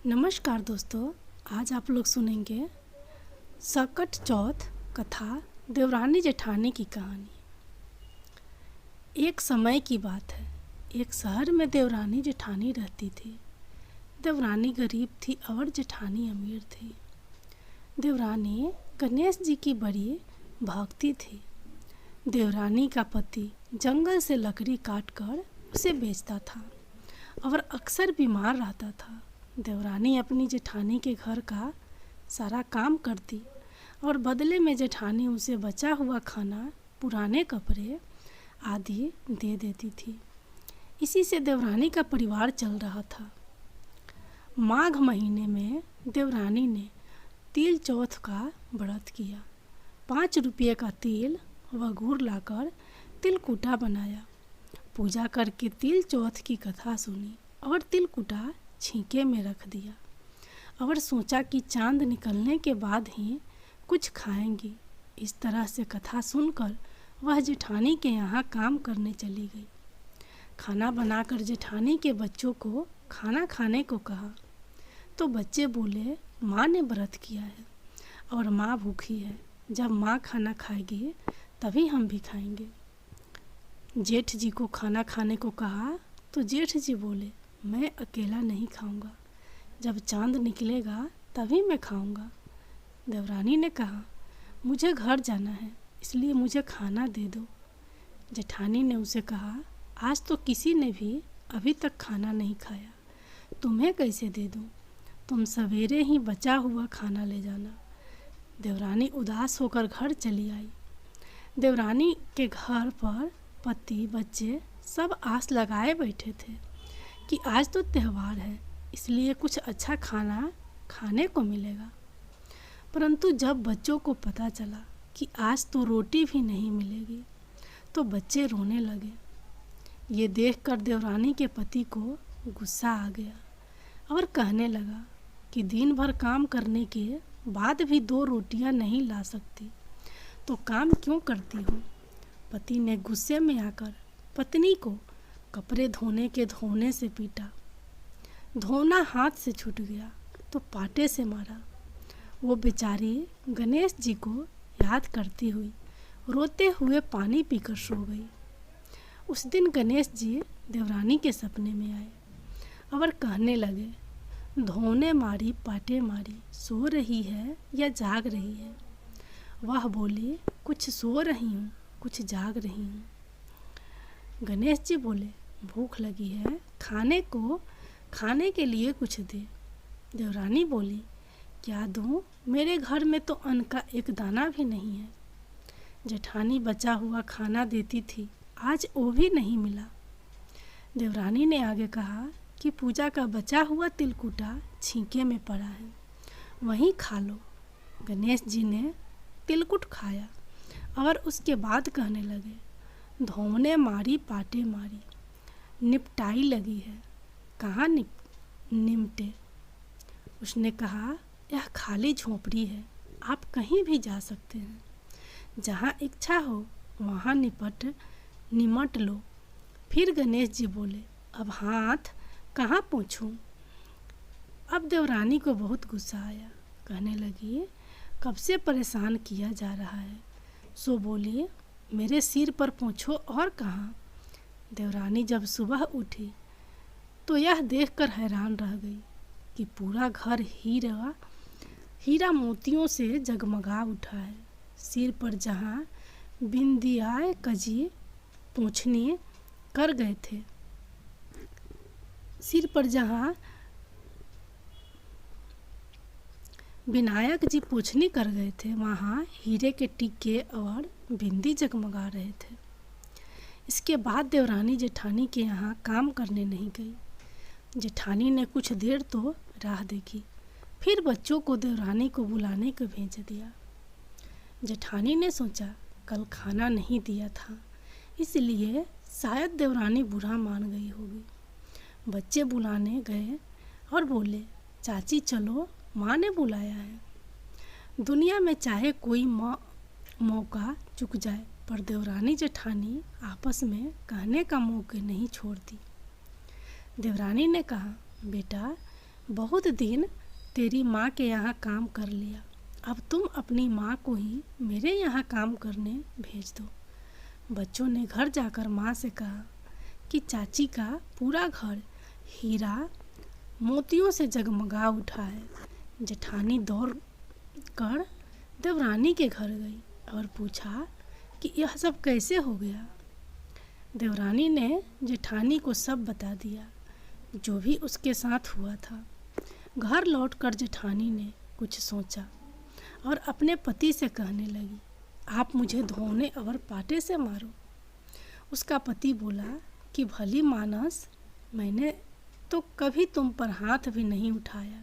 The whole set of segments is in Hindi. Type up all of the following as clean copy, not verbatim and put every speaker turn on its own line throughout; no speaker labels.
नमस्कार दोस्तों, आज आप लोग सुनेंगे सकट चौथ कथा देवरानी जेठानी की कहानी। एक समय की बात है, एक शहर में देवरानी जेठानी रहती थी। देवरानी गरीब थी और जेठानी अमीर थी। देवरानी गणेश जी की बड़ी भक्ति थी। देवरानी का पति जंगल से लकड़ी काटकर उसे बेचता था और अक्सर बीमार रहता था। देवरानी अपनी जेठानी के घर का सारा काम करती और बदले में जेठानी उसे बचा हुआ खाना, पुराने कपड़े आदि दे देती थी। इसी से देवरानी का परिवार चल रहा था। माघ महीने में देवरानी ने तिल चौथ का व्रत किया। 5 रुपये का तिल व गुड़ लाकर तिलकुटा बनाया। पूजा करके तिल चौथ की कथा सुनी और तिलकुटा छींके में रख दिया और सोचा कि चांद निकलने के बाद ही कुछ खाएंगी। इस तरह से कथा सुनकर वह जेठानी के यहाँ काम करने चली गई। खाना बनाकर जेठानी के बच्चों को खाना खाने को कहा तो बच्चे बोले, माँ ने व्रत किया है और माँ भूखी है। जब माँ खाना खाएगी तभी हम भी खाएंगे। जेठ जी को खाना खाने को कहा तो जेठ जी बोले, मैं अकेला नहीं खाऊंगा, जब चांद निकलेगा तभी मैं खाऊंगा। देवरानी ने कहा, मुझे घर जाना है, इसलिए मुझे खाना दे दो। जेठानी ने उसे कहा, आज तो किसी ने भी अभी तक खाना नहीं खाया, तुम्हें कैसे दे दूं? तुम सवेरे ही बचा हुआ खाना ले जाना। देवरानी उदास होकर घर चली आई। देवरानी के घर पर पति बच्चे सब आस लगाए बैठे थे कि आज तो त्यौहार है, इसलिए कुछ अच्छा खाना खाने को मिलेगा। परंतु जब बच्चों को पता चला कि आज तो रोटी भी नहीं मिलेगी तो बच्चे रोने लगे। ये देखकर देवरानी के पति को गुस्सा आ गया और कहने लगा कि दिन भर काम करने के बाद भी 2 रोटियां नहीं ला सकती तो काम क्यों करती हो? पति ने गुस्से में आकर पत्नी को कपड़े धोने से पीटा। धोना हाथ से छूट गया तो पाटे से मारा। वो बेचारी गणेश जी को याद करती हुई रोते हुए पानी पीकर सो गई। उस दिन गणेश जी देवरानी के सपने में आए और कहने लगे, धोने मारी पाटे मारी, सो रही है या जाग रही है? वह बोली, कुछ सो रही हूँ, कुछ जाग रही हूँ। गणेश जी बोले, भूख लगी है, खाने के लिए कुछ दे। देवरानी बोली, क्या दूँ? मेरे घर में तो अन्न का एक दाना भी नहीं है। जेठानी बचा हुआ खाना देती थी, आज वो भी नहीं मिला। देवरानी ने आगे कहा कि पूजा का बचा हुआ तिलकुटा छींके में पड़ा है, वहीं खा लो। गणेश जी ने तिलकुट खाया और उसके बाद कहने लगे, धोने मारी पाटे मारी, निपटाई लगी है, कहाँ निमटे? उसने कहा, यह खाली झोपड़ी है, आप कहीं भी जा सकते हैं, जहाँ इच्छा हो वहाँ निमट लो। फिर गणेश जी बोले, अब हाथ कहाँ पोंछूं? अब देवरानी को बहुत गुस्सा आया। कहने लगी, कब से परेशान किया जा रहा है, सो बोली, मेरे सिर पर पोंछो और कहाँ? देवरानी जब सुबह उठी तो यह देखकर हैरान रह गई कि पूरा घर हीरा मोतियों से जगमगा उठा है। सिर पर जहाँ बिंदिया कजी पोंछनी कर गए थे, सिर पर जहाँ विनायक जी पोंछनी कर गए थे, वहाँ हीरे के टीके और बिंदी जगमगा रहे थे। इसके बाद देवरानी जेठानी के यहाँ काम करने नहीं गई। जेठानी ने कुछ देर तो राह देखी, फिर बच्चों को देवरानी को बुलाने को भेज दिया। जेठानी ने सोचा, कल खाना नहीं दिया था, इसलिए शायद देवरानी बुरा मान गई होगी। बच्चे बुलाने गए और बोले, चाची चलो, माँ ने बुलाया है। दुनिया में चाहे कोई मौका चुक जाए, पर देवरानी जेठानी आपस में कहने का मौके नहीं छोड़ती। देवरानी ने कहा, बेटा बहुत दिन तेरी माँ के यहाँ काम कर लिया, अब तुम अपनी माँ को ही मेरे यहाँ काम करने भेज दो। बच्चों ने घर जाकर माँ से कहा कि चाची का पूरा घर हीरा मोतियों से जगमगा उठा है। जेठानी दौड़ कर देवरानी के घर गई और पूछा कि यह सब कैसे हो गया। देवरानी ने जेठानी को सब बता दिया, जो भी उसके साथ हुआ था। घर लौटकर जेठानी ने कुछ सोचा और अपने पति से कहने लगी, आप मुझे धोने और पाटे से मारो। उसका पति बोला कि भली मानस, मैंने तो कभी तुम पर हाथ भी नहीं उठाया,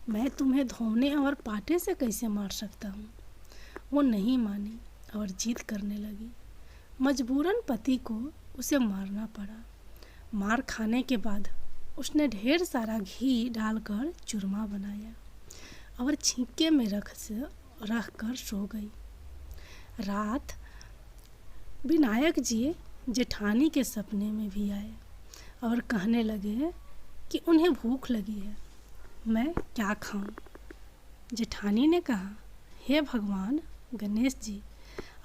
मैं तुम्हें धोने और पाटे से कैसे मार सकता हूँ। वो नहीं मानी और जिद करने लगी। मजबूरन पति को उसे मारना पड़ा। मार खाने के बाद उसने ढेर सारा घी डालकर चूरमा बनाया और छींके में रख कर सो गई। रात विनायक जी जेठानी के सपने में भी आए और कहने लगे कि उन्हें भूख लगी है, मैं क्या खाऊं। जेठानी ने कहा, हे भगवान गणेश जी,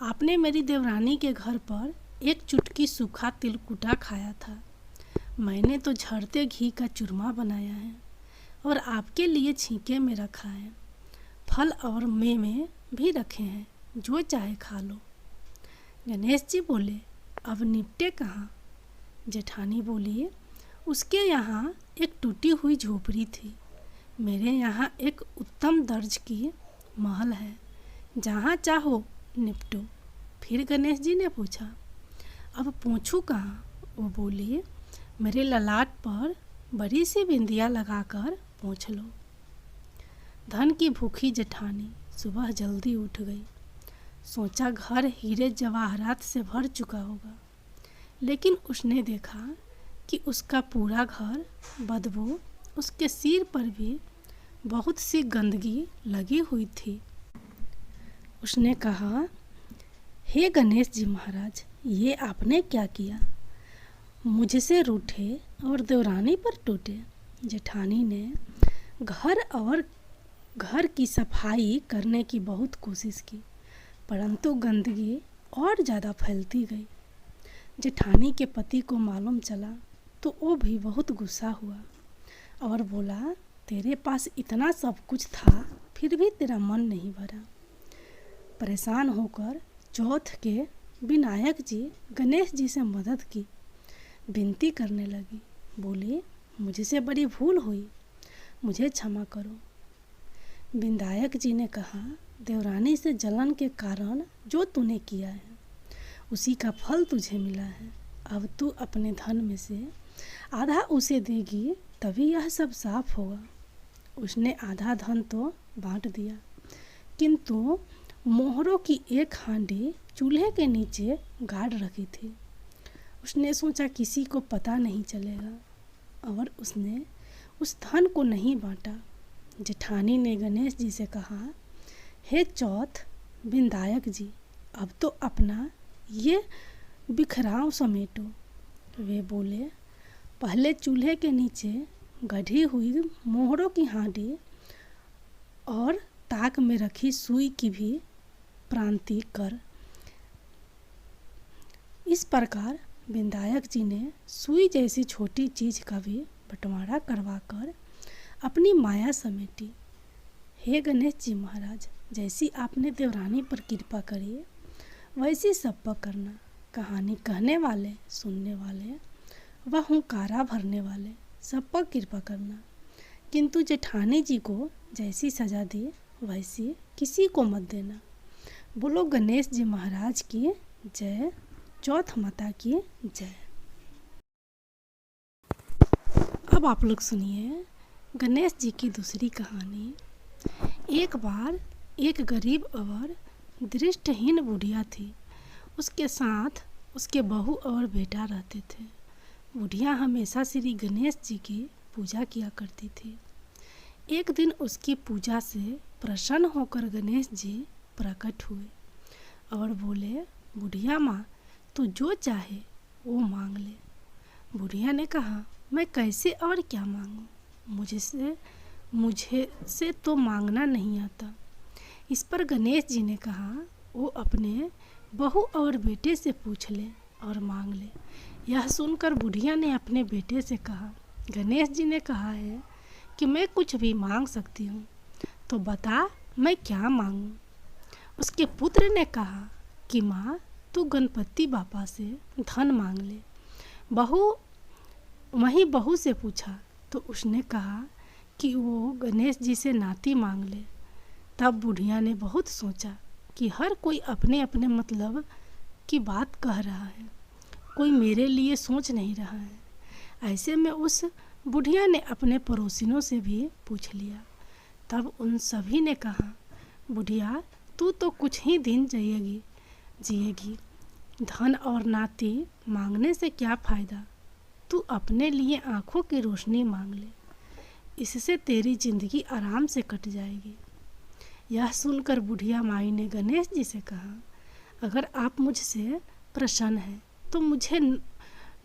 आपने मेरी देवरानी के घर पर एक चुटकी सूखा तिलकुटा खाया था। मैंने तो झड़ते घी का चूरमा बनाया है और आपके लिए छींके में रखा है। फल और मेवे भी रखे हैं, जो चाहे खा लो। गणेश जी बोले, अब निपटे कहाँ। जेठानी बोली, उसके यहाँ एक टूटी हुई झोपड़ी थी। मेरे यहाँ एक उत्तम दर्ज की महल है, जहाँ चाहो निपटो। फिर गणेश जी ने पूछा, अब पूछूं कहाँ। वो बोली, मेरे ललाट पर बड़ी सी बिंदिया लगाकर पोंछ लो। धन की भूखी जेठानी सुबह जल्दी उठ गई। सोचा घर हीरे जवाहरात से भर चुका होगा, लेकिन उसने देखा कि उसका पूरा घर बदबू, उसके सिर पर भी बहुत सी गंदगी लगी हुई थी। उसने कहा, हे गणेश जी महाराज, ये आपने क्या किया। मुझसे रूठे और देवरानी पर टूटे। जेठानी ने घर की सफाई करने की बहुत कोशिश की, परंतु गंदगी और ज़्यादा फैलती गई। जेठानी के पति को मालूम चला तो वो भी बहुत गुस्सा हुआ और बोला, तेरे पास इतना सब कुछ था, फिर भी तेरा मन नहीं भरा। परेशान होकर चौथ के विनायक जी गणेश जी से मदद की, विनती करने लगी। बोली, मुझसे बड़ी भूल हुई, मुझे क्षमा करो। विनायक जी ने कहा, देवरानी से जलन के कारण जो तूने किया है, उसी का फल तुझे मिला है। अब तू अपने धन में से आधा उसे देगी, तभी यह सब साफ होगा। उसने आधा धन तो बांट दिया, किंतु मोहरों की एक हांडी चूल्हे के नीचे गाड़ रखी थी। उसने सोचा किसी को पता नहीं चलेगा और उसने उस धन को नहीं बांटा। जेठानी ने गणेश जी से कहा, हे चौथ विनायक जी, अब तो अपना ये बिखराव समेटो। वे बोले, पहले चूल्हे के नीचे गढ़ी हुई मोहरों की हांडी और ताक में रखी सुई की भी प्रांति कर। इस प्रकार विनायक जी ने सुई जैसी छोटी चीज का भी बंटवारा करवाकर अपनी माया समेटी। हे गणेश जी महाराज, जैसी आपने देवरानी पर कृपा करी, वैसी सब पर करना। कहानी कहने वाले, सुनने वाले व हुंकारा भरने वाले सब पर कृपा करना, किंतु जेठानी जी को जैसी सजा दी वैसी किसी को मत देना। बोलो गणेश जी महाराज की जय, चौथ माता की जय। अब आप लोग सुनिए गणेश जी की दूसरी कहानी। एक बार एक गरीब और दृष्टिहीन बुढ़िया थी। उसके साथ उसके बहू और बेटा रहते थे। बुढ़िया हमेशा श्री गणेश जी की पूजा किया करती थी। एक दिन उसकी पूजा से प्रसन्न होकर गणेश जी प्रकट हुए और बोले, बुढ़िया माँ, तू जो चाहे वो मांग ले। बुढ़िया ने कहा, मैं कैसे और क्या मांगूं? मुझे से तो मांगना नहीं आता। इस पर गणेश जी ने कहा, वो अपने बहू और बेटे से पूछ ले और मांग ले। यह सुनकर बुढ़िया ने अपने बेटे से कहा, गणेश जी ने कहा है कि मैं कुछ भी मांग सकती हूँ, तो बता मैं क्या मांगूँ। उसके पुत्र ने कहा कि माँ, तू गणपति बापा से धन मांग ले। बहू से पूछा तो उसने कहा कि वो गणेश जी से नाती मांग ले। तब बुढ़िया ने बहुत सोचा कि हर कोई अपने अपने मतलब की बात कह रहा है, कोई मेरे लिए सोच नहीं रहा है। ऐसे में उस बुढ़िया ने अपने पड़ोसिनों से भी पूछ लिया। तब उन सभी ने कहा, बुढ़िया, तू तो कुछ ही दिन जिएगी, धन और नाती मांगने से क्या फ़ायदा। तू अपने लिए आँखों की रोशनी मांग ले, इससे तेरी जिंदगी आराम से कट जाएगी। यह सुनकर बुढ़िया माई ने गणेश जी से कहा, अगर आप मुझसे प्रसन्न हैं तो मुझे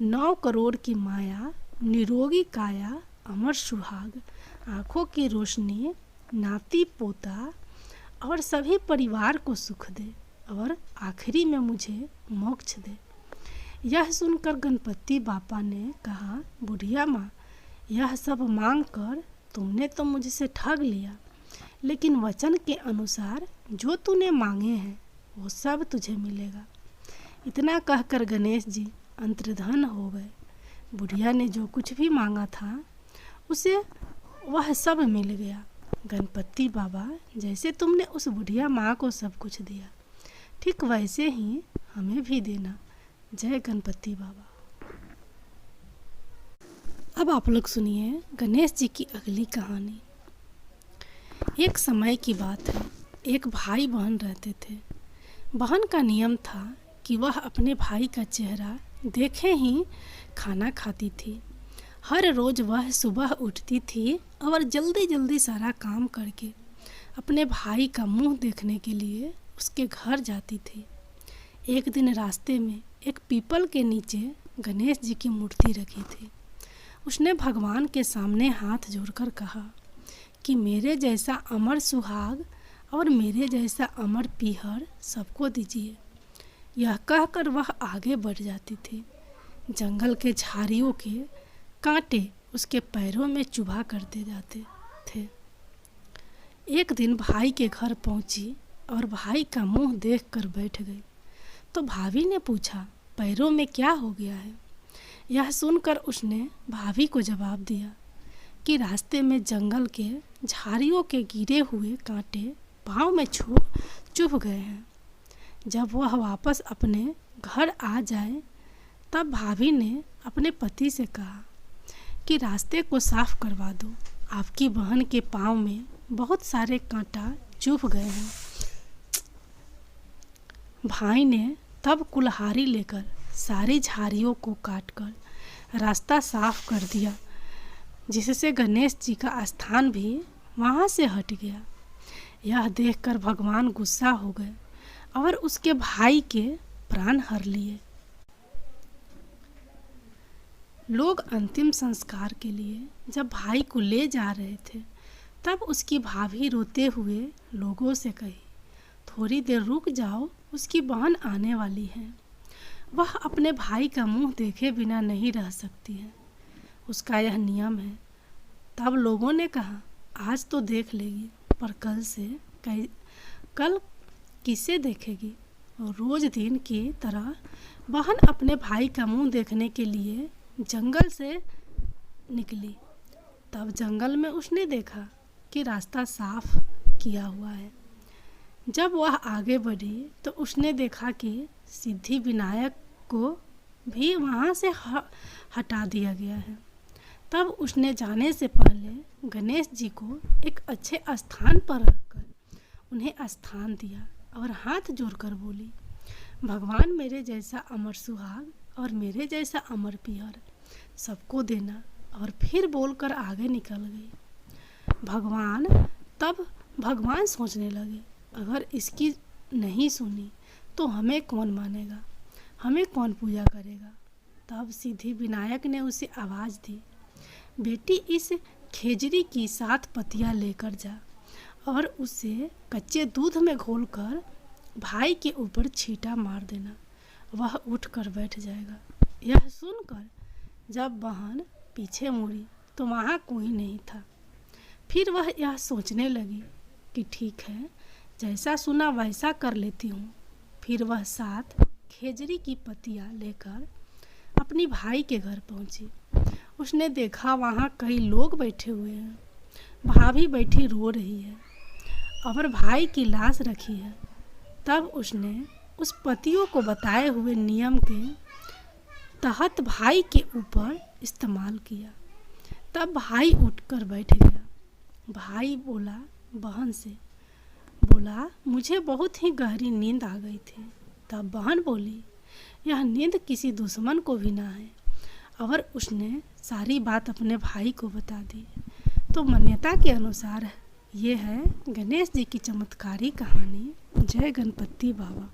9 करोड़ की माया, निरोगी काया, अमर सुहाग, आँखों की रोशनी, नाती पोता और सभी परिवार को सुख दे और आखिरी में मुझे मोक्ष दे। यह सुनकर गणपति बापा ने कहा, बुढ़िया माँ, यह सब मांग कर तुमने तो मुझसे ठग लिया, लेकिन वचन के अनुसार जो तूने मांगे हैं वो सब तुझे मिलेगा। इतना कहकर गणेश जी अंतर्धान हो गए। बुढ़िया ने जो कुछ भी मांगा था उसे वह सब मिल गया। गणपति बाबा, जैसे तुमने उस बुढ़िया माँ को सब कुछ दिया, ठीक वैसे ही हमें भी देना। जय गणपति बाबा। अब आप लोग सुनिए गणेश जी की अगली कहानी। एक समय की बात है, एक भाई बहन रहते थे। बहन का नियम था कि वह अपने भाई का चेहरा देखे ही खाना खाती थी। हर रोज़ वह सुबह उठती थी और जल्दी जल्दी सारा काम करके अपने भाई का मुंह देखने के लिए उसके घर जाती थी। एक दिन रास्ते में एक पीपल के नीचे गणेश जी की मूर्ति रखी थी। उसने भगवान के सामने हाथ जोड़कर कहा कि मेरे जैसा अमर सुहाग और मेरे जैसा अमर पीहर सबको दीजिए। यह कहकर वह आगे बढ़ जाती थी। जंगल के झाड़ियों के कांटे उसके पैरों में चुभा करते जाते थे। एक दिन भाई के घर पहुंची और भाई का मुंह देखकर बैठ गई। तो भाभी ने पूछा, पैरों में क्या हो गया है। यह सुनकर उसने भाभी को जवाब दिया कि रास्ते में जंगल के झाड़ियों के गिरे हुए कांटे पाँव में चुभ गए हैं। जब वह वापस अपने घर आ जाए तब भाभी ने अपने पति से कहा कि रास्ते को साफ करवा दो, आपकी बहन के पाँव में बहुत सारे कांटा चुभ गए हैं। भाई ने तब कुल्हाड़ी लेकर सारी झाड़ियों को काटकर रास्ता साफ कर दिया, जिससे गणेश जी का स्थान भी वहाँ से हट गया। यह देखकर भगवान गुस्सा हो गए और उसके भाई के प्राण हर लिए। लोग अंतिम संस्कार के लिए जब भाई को ले जा रहे थे तब उसकी भाभी रोते हुए लोगों से कही, थोड़ी देर रुक जाओ, उसकी बहन आने वाली है। वह अपने भाई का मुंह देखे बिना नहीं रह सकती है, उसका यह नियम है। तब लोगों ने कहा, आज तो देख लेगी, पर कल किसे देखेगी। और रोज दिन की तरह बहन अपने भाई का मुंह देखने के लिए जंगल से निकली। तब जंगल में उसने देखा कि रास्ता साफ किया हुआ है। जब वह आगे बढ़ी तो उसने देखा कि सिद्धि विनायक को भी वहाँ से हटा दिया गया है। तब उसने जाने से पहले गणेश जी को एक अच्छे स्थान पर रखकर उन्हें स्थान दिया और हाथ जोड़कर बोली, भगवान मेरे जैसा अमर सुहाग और मेरे जैसा अमर पीहर सबको देना। और फिर बोलकर आगे निकल गई। भगवान सोचने लगे, अगर इसकी नहीं सुनी तो हमें कौन मानेगा, हमें कौन पूजा करेगा। तब सिद्धि विनायक ने उसे आवाज़ दी, बेटी इस खेजड़ी की 7 पत्तियां लेकर जा और उसे कच्चे दूध में घोलकर भाई के ऊपर छींटा मार देना, वह उठकर बैठ जाएगा। यह सुनकर जब बहन पीछे मुड़ी तो वहाँ कोई नहीं था। फिर वह यह सोचने लगी कि ठीक है, जैसा सुना वैसा कर लेती हूँ। फिर वह 7 खेजड़ी की पत्तियाँ लेकर अपनी भाई के घर पहुँची। उसने देखा वहाँ कई लोग बैठे हुए हैं, भाभी बैठी रो रही है और भाई की लाश रखी है। तब उसने उस पतियों को बताए हुए नियम के तहत भाई के ऊपर इस्तेमाल किया। तब भाई उठकर बैठ गया। भाई बोला बहन से, बोला मुझे बहुत ही गहरी नींद आ गई थी। तब बहन बोली यह नींद किसी दुश्मन को भी ना है, और उसने सारी बात अपने भाई को बता दी। तो मान्यता के अनुसार ये है गणेश जी की चमत्कारी कहानी। जय गणपति बाबा।